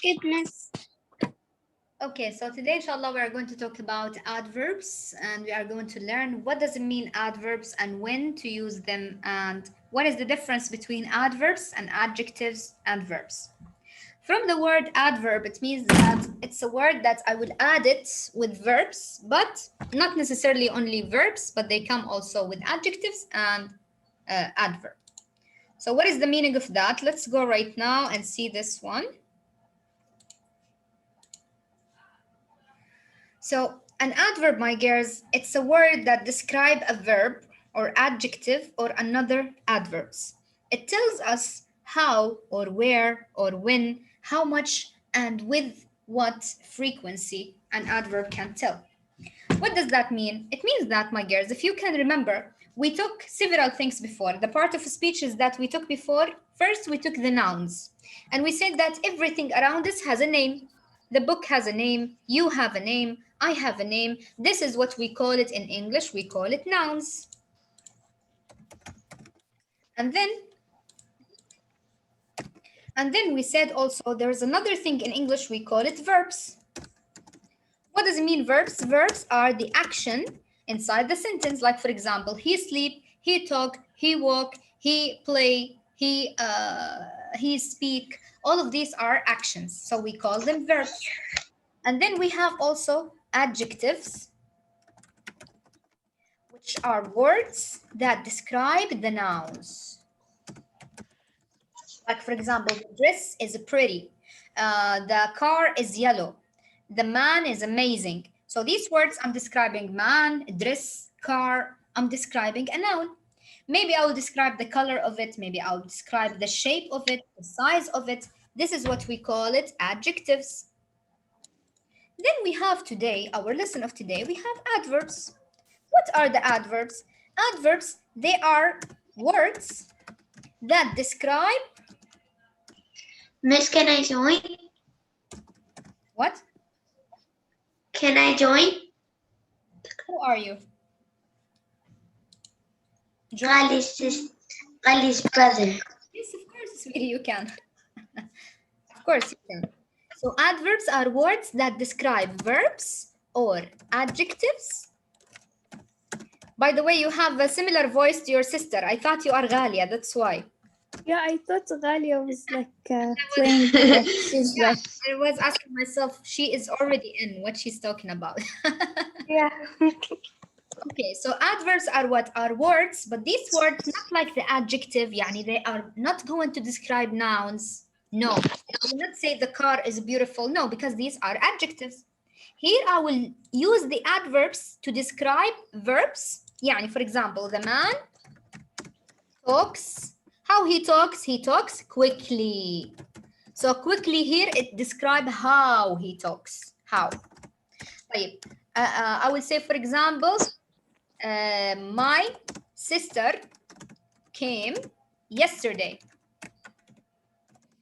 Goodness. Okay, so today, inshallah, we are going to talk about adverbs and we are going to learn what does it mean adverbs and when to use them and what is the difference between adverbs and adjectives and verbs. From the word adverb, it means that it's a word that I will add it with verbs, but not necessarily only verbs, but they come also with adjectives and adverb. So, what is the meaning of that? Let's go right now and see this one. So, an adverb, my girls, it's a word that describes a verb or adjective or another adverbs. It tells us how or where or when, how much, and with what frequency an adverb can tell. What does that mean? It means that, my girls, if you can remember, we took several things before. The part of speeches that we took before, first we took the nouns. And we said that everything around us has a name. The book has a name, you have a name, I have a name. This is what we call it in English. We call it nouns. And then we said also there's another thing in English, we call it verbs. What does it mean, verbs? Verbs are the action inside the sentence. Like, for example, he sleep, he talk, he walk, he play, he speak. All of these are actions. So we call them verbs. And then we have also adjectives, which are words that describe the nouns. Like, for example, the dress is pretty. The car is yellow. The man is amazing. So these words, I'm describing man, dress, car. I'm describing a noun. Maybe I will describe the color of it. Maybe I'll describe the shape of it, the size of it. This is what we call it adjectives. Then we have today, our lesson of today, we have adverbs. What are the adverbs? Adverbs, they are words that describe. Miss, can I join? What? Can I join? Who are you? Ali's brother. Yes, of course, sweetie, you can. Of course, you can. So adverbs are words that describe verbs or adjectives. By the way, you have a similar voice to your sister. I thought you are Ghalia, that's why. Yeah, I thought Ghalia was like playing. She's Yeah, like, I was asking myself, she is already in what she's talking about. yeah. Okay, so adverbs are what are words, but these words not like the adjective, yani they are not going to describe nouns. No, I will not say the car is beautiful. No, because these are adjectives. Here I will use the adverbs to describe verbs. Yani, for example, the man talks. How he talks quickly. So quickly here it describes how he talks. How. طيب, I will say, for example, my sister came yesterday.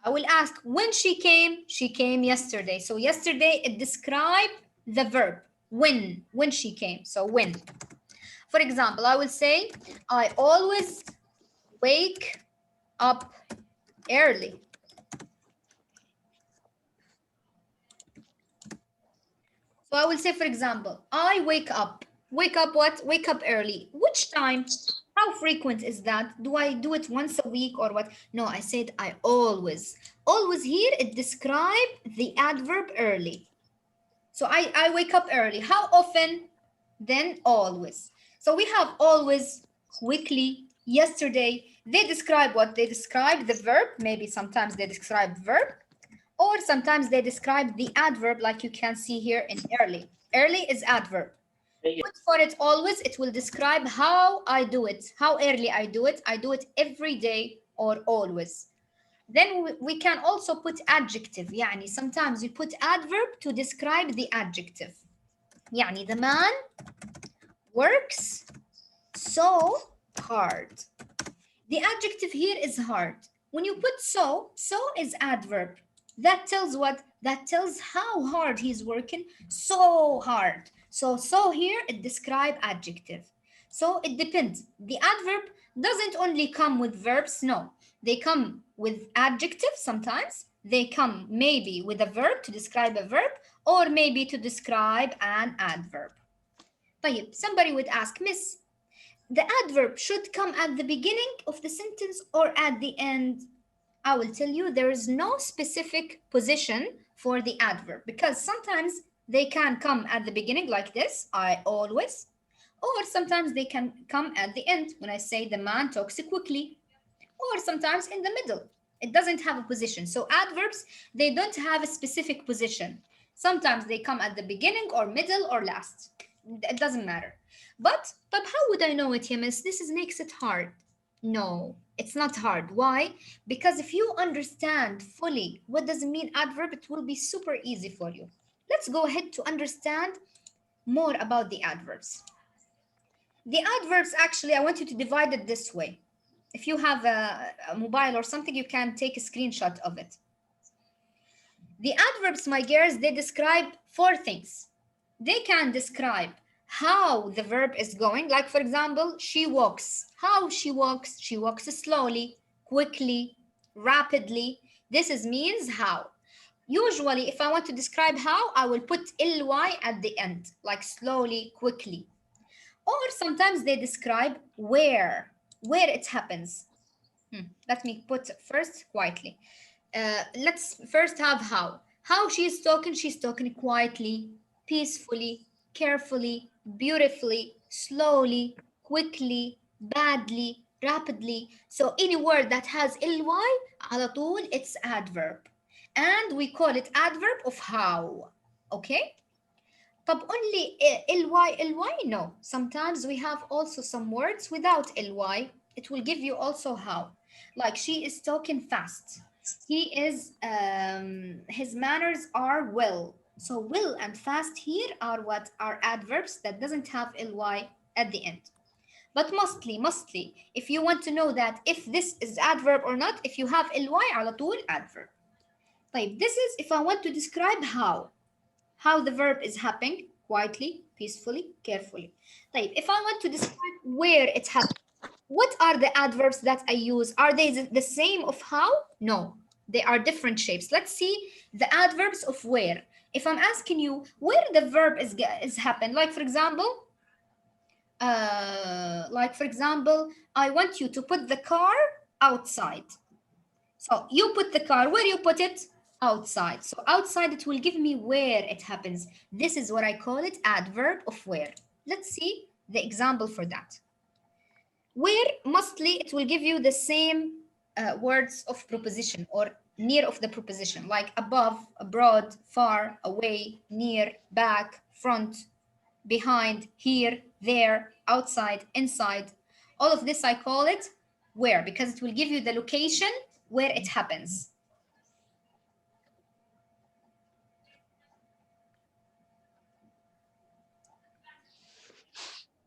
I will ask when she came. She came yesterday. So yesterday it describes the verb when she came. So when. For example, I will say I always wake up early. So I will say, for example, I wake up. Wake up what? Wake up early. Which time? How frequent is that? Do I do it once a week or what? No, I said I always. Always here, it describes the adverb early. So I wake up early. How often? Then always. So we have always, quickly, yesterday. They describe what? They describe the verb. Maybe sometimes they describe verb. Or sometimes they describe the adverb like you can see here in early. Early is adverb. Put for it always, it will describe how I do it, how early I do it. I do it every day or always. Then we can also put adjective. يعني sometimes we put adverb to describe the adjective. يعني the man works so hard. The adjective here is hard. When you put so is adverb. That tells what? That tells how hard he's working. So hard. So here it describes adjective. So it depends. The adverb doesn't only come with verbs. No. They come with adjectives sometimes. They come maybe with a verb to describe a verb, or maybe to describe an adverb. طيب, somebody would ask, Miss, the adverb should come at the beginning of the sentence or at the end? I will tell you, there is no specific position for the adverb, because sometimes they can come at the beginning like this, I always, or sometimes they can come at the end when I say the man talks quickly, or sometimes in the middle. It doesn't have a position. So adverbs, they don't have a specific position. Sometimes they come at the beginning or middle or last. It doesn't matter. But how would I know it, Miss? Makes it hard. No, it's not hard. Why? Because if you understand fully what does it mean adverb, it will be super easy for you. Let's go ahead to understand more about the adverbs. The adverbs, actually, I want you to divide it this way. If you have a mobile or something, you can take a screenshot of it. The adverbs, my girls, they describe four things. They can describe how the verb is going. Like, for example, she walks. How she walks? She walks slowly, quickly, rapidly. This means how. Usually, if I want to describe how, I will put ly at the end, like slowly, quickly. Or sometimes they describe where it happens. Let me put first quietly. Let's first have how. How she's talking quietly, peacefully, carefully, beautifully, slowly, quickly, badly, rapidly. So any word that has ly, على طول, it's adverb. And we call it adverb of how. Okay? طب only ly? No. Sometimes we have also some words without ly. It will give you also how. Like, she is talking fast. He is, his manners are well. So will and fast here are what are adverbs that doesn't have ly at the end. But mostly, if you want to know that if this is adverb or not, if you have ly, على طول adverb. طيب, this is if I want to describe how the verb is happening, quietly, peacefully, carefully. طيب, if I want to describe where it happens, what are the adverbs that I use? Are they the same of how? No, they are different shapes. Let's see the adverbs of where. If I'm asking you where the verb is happen, like for example, I want you to put the car outside. So you put the car, where you put it? Outside. So outside, it will give me where it happens. This is what I call it adverb of where. Let's see the example for that. Where, mostly, it will give you the same words of proposition or near of the proposition, like above, abroad, far, away, near, back, front, behind, here, there, outside, inside. All of this I call it where, because it will give you the location where it happens.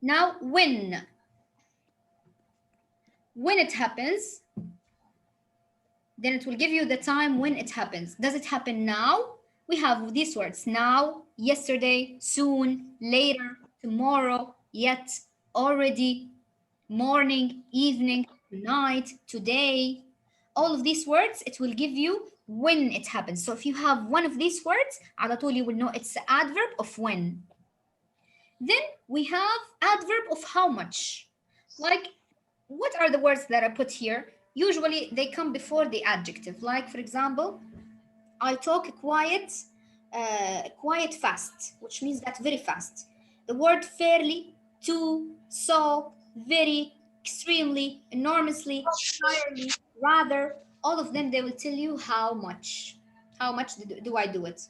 Now, when it happens, then it will give you the time when it happens. Does it happen now? We have these words: now, yesterday, soon, later, tomorrow, yet, already, morning, evening, tonight, today. All of these words, it will give you when it happens. So if you have one of these words, على طول you will know it's the adverb of when. Then we have adverb of how much. Like, what are the words that I put here? Usually they come before the adjective. Like, for example, I talk quiet fast, which means that very fast. The word fairly, to, so, very, extremely, enormously, entirely, rather, all of them, they will tell you how much. How much do I do it?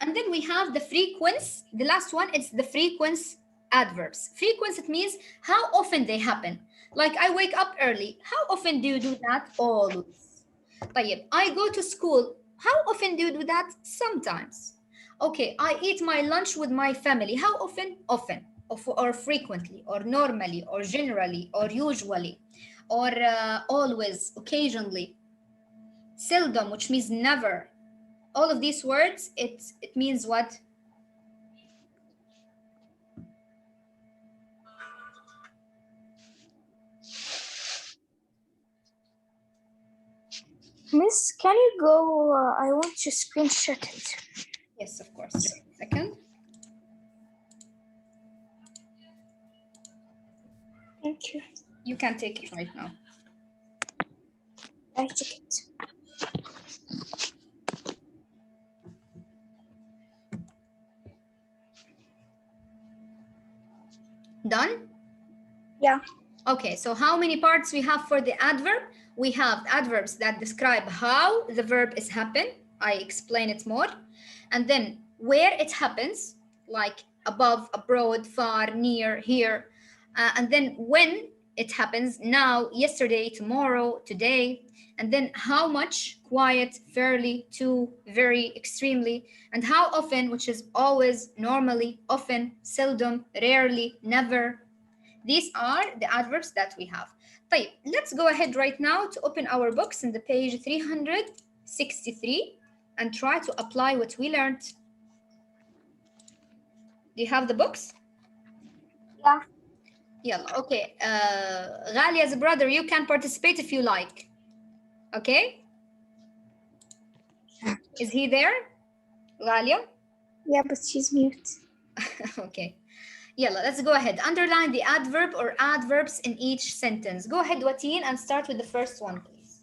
And then we have the frequency. The last one, it's the frequency adverbs. Frequency, it means how often they happen. Like, I wake up early. How often do you do that? Always. طيب, I go to school. How often do you do that? Sometimes. Okay, I eat my lunch with my family. How often? Often. Or frequently, or normally, or generally, or usually, or always, occasionally. Seldom, which means never. All of these words, it means what? Miss, can you go? I want to screenshot it. Yes, of course. Second. Thank you. You can take it right now. I took it. Done? Yeah. Okay, so how many parts we have for the adverb? We have adverbs that describe how the verb is happen. I explain it more. And then where it happens, like above, abroad, far, near, here. And then when it happens, now, yesterday, tomorrow, today. And then how much, quiet, fairly, too, very, extremely. And how often, which is always, normally, often, seldom, rarely, never. These are the adverbs that we have. طيب, let's go ahead right now to open our books in the page 363 and try to apply what we learned. Do you have the books? Yeah. يلا, okay. Ghalia's brother, you can participate if you like. Okay? Is he there? Ghalia? Yeah, but she's mute. Okay. Yalla, let's go ahead. Underline the adverb or adverbs in each sentence. Go ahead, Wateen, and start with the first one, please.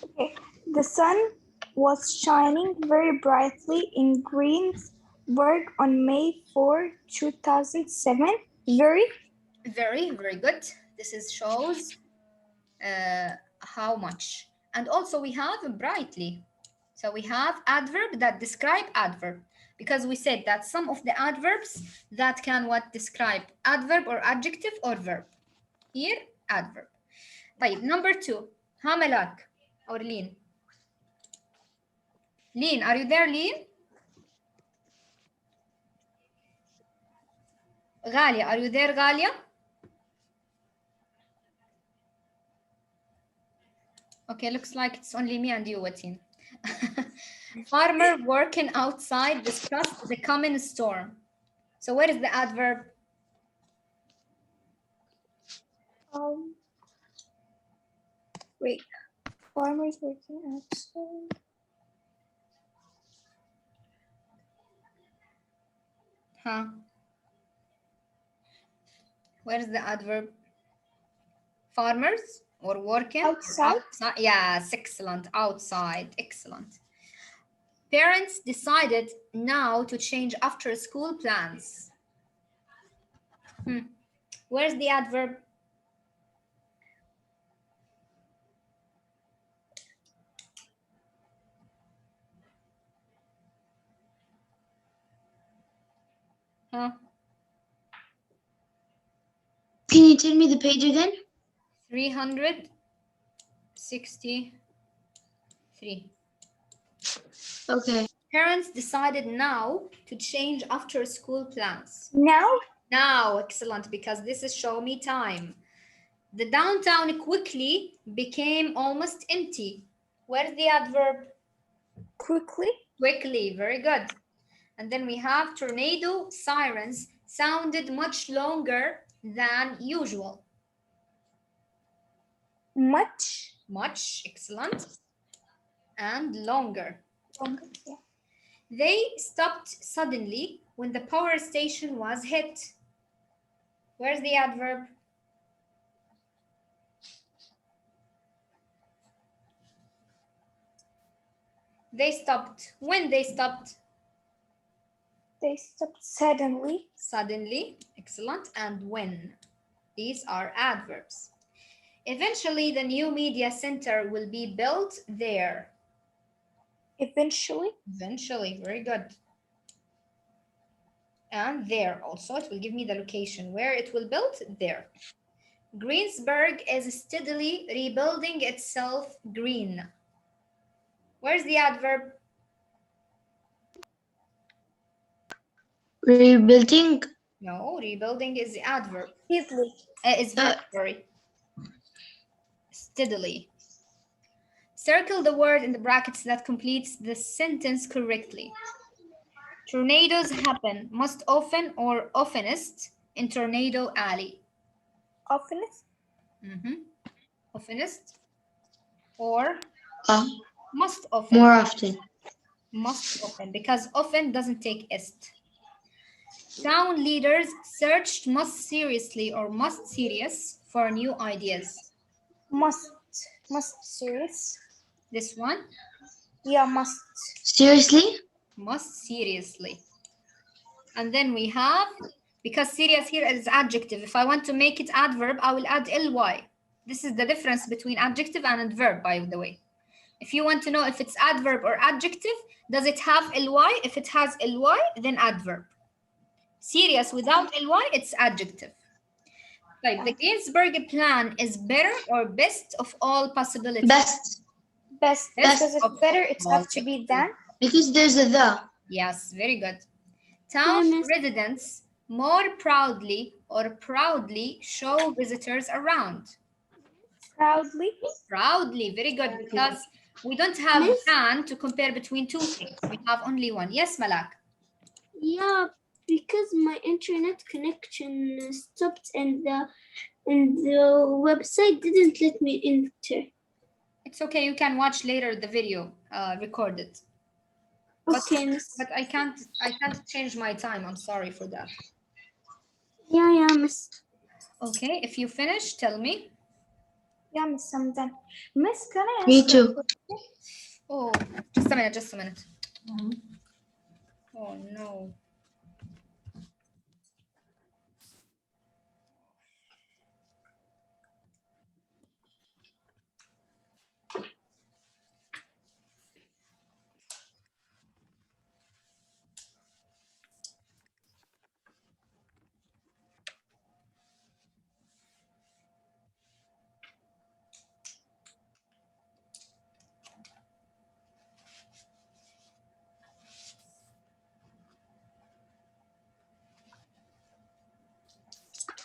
Okay. The sun was shining very brightly in Greensburg on May 4, 2007. Very. Very, very good. This is shows how much. And also we have brightly. So we have adverb that describe adverb, because we said that some of the adverbs that can what describe adverb or adjective or verb. Here, adverb. طيب, number 2. ها ملاك or Lean. Lean, are you there, Lean? Ghalia, are you there, Ghalia? Okay, looks like it's only me and you, Wateen. Farmer working outside discussed the coming storm. So where is the adverb? Wait. Farmers working outside. Huh? Where is the adverb? Farmers or working? Outside. Yes, excellent. Outside, excellent. Parents decided now to change after school plans. Where's the adverb? Huh? Can you tell me the page again? 363. Okay. Parents decided now to change after school plans. Now. Now, excellent, because this is show me time. The downtown quickly became almost empty. Where's the adverb? Quickly. Quickly, very good. And then we have tornado sirens sounded much longer than usual. Much. Much, excellent. And longer. Longer. Yeah. They stopped suddenly when the power station was hit. Where's the adverb? They stopped. When they stopped? They stopped suddenly. Suddenly, excellent. And when? These are adverbs. Eventually, the new media center will be built there. Eventually. Eventually, very good. And there also, it will give me the location where it will build there. Greensburg is steadily rebuilding itself green. Where's the adverb? Rebuilding. No, rebuilding is the adverb. Steadily. It's verb, sorry. Steadily. Circle the word in the brackets that completes the sentence correctly. Tornadoes happen most often or oftenest in Tornado Alley. Oftenest. Oftenest or Must often. More often. Must often, because often doesn't take est. Town leaders searched must seriously or must serious for new ideas. Must serious. This one, Yeah, must. Seriously? must seriously. And then we have, because serious here is adjective. If I want to make it adverb, I will add ly. This is the difference between adjective and adverb, by the way. If you want to know if it's adverb or adjective, does it have ly? If it has ly, then adverb. Serious without ly, it's adjective. Like the Ginsberg plan is better or best of all possibilities. Best. Best. Best Because it's of better, it all has to be than. Because there's a the. Yes, very good. Town residents more proudly or proudly show visitors around. Proudly. Proudly, very good, because we don't have Miss? than to compare between two things. We have only one. Yes, Malak. Yeah, because my internet connection stopped and the website didn't let me enter. It's okay. You can watch later the video recorded. Okay, Miss. But I can't change my time. I'm sorry for that. Yeah, Miss. Okay, if you finish, tell me. Yeah, Miss, I'm done. Miss, can I ask Me you a too. question? Oh, just a minute. Oh no.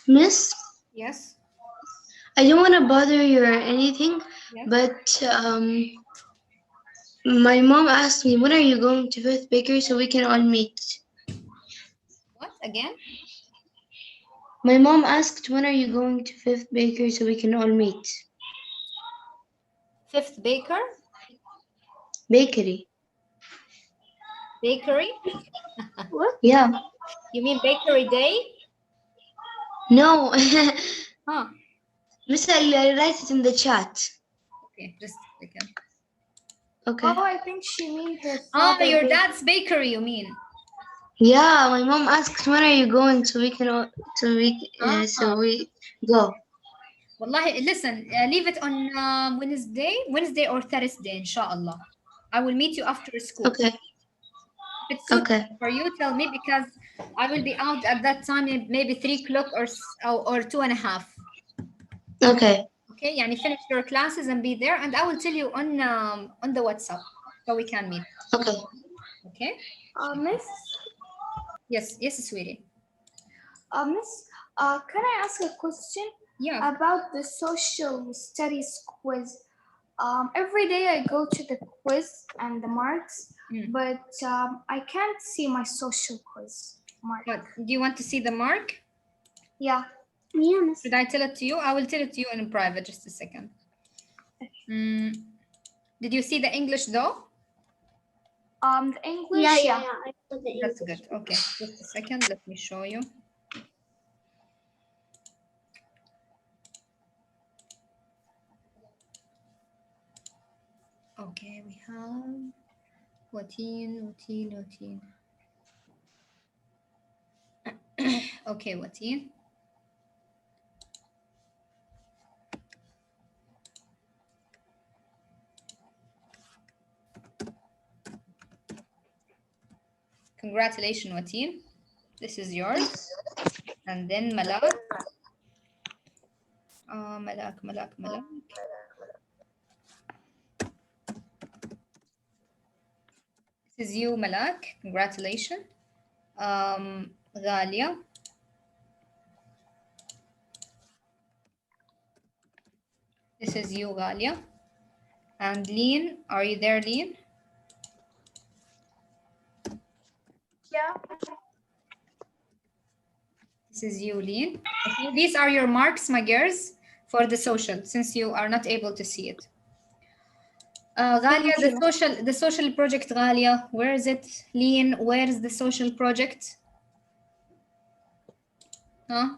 Miss, Yes. I don't want to bother you or anything, Yes. but my mom asked me, when are you going to Fifth Bakery so we can all meet? What again? My mom asked, when are you going to Fifth Bakery so we can all meet? Fifth baker? Bakery. Bakery? What? Yeah. You mean bakery day? No. Huh. Miss, I'll write it in the chat. Okay, just a second. Okay. Oh, I think she means her Ah, father. your dad's bakery, you mean? Yeah, my mom asked, when are you going so we can all, so we go. Wallahi, listen, leave it on Wednesday or Thursday, inshallah. I will meet you after school. Okay. If it's suitable Okay. for you, tell me, because I will be out at that time, maybe 3 o'clock or 2:30. Okay. Okay, yani finish your classes and be there, and I will tell you on the WhatsApp so we can meet. Okay. Okay? Miss, Yes, sweetie. Miss, can I ask a question? Yeah. About the social studies quiz. Every day I go to the quiz and the marks, but I can't see my social quiz mark. But do you want to see the mark? Yeah. Yeah, Miss. Should I tell it to you? I will tell it to you in private. Just a second. Did you see the English though? The English. Yeah. I saw the That's English. good. Okay, just a second. Let me show you. Okay, we have Wateen. Okay, Wateen. Congratulations, Wateen. This is yours. And then Malak. Malak. This is you, Malak. Congratulations. Ghalia. This is you, Ghalia. And Lean, are you there, Lean? Yeah. This is you, Lean. Okay, these are your marks, my girls, for the social, since you are not able to see it. Ghalia, Thank you. the social project, Ghalia, where is it? Lean, where is the social project? Huh?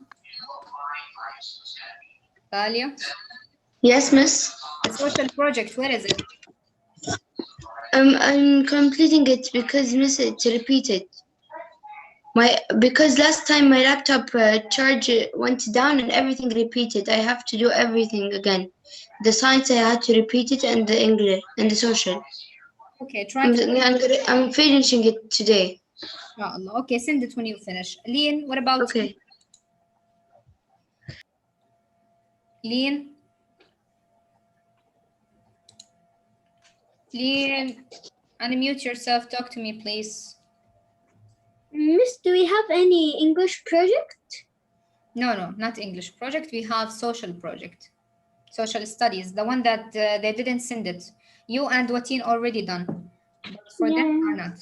Ghalia, Yes, miss. the social project, where is it? I'm completing it because miss it's repeated. Because last time my laptop charge went down and everything repeated. I have to do everything again. The science I had to repeat it and the English and the social. Okay, try to. I'm finishing it today. Inshallah. Okay, send it when you finish. Lean, what about you? Okay. Lean. Lean, unmute yourself. Talk to me, please. Miss, do we have any English project? No, not English project. We have social project. Social studies, the one that they didn't send it. You and Watin already done. But for them or not.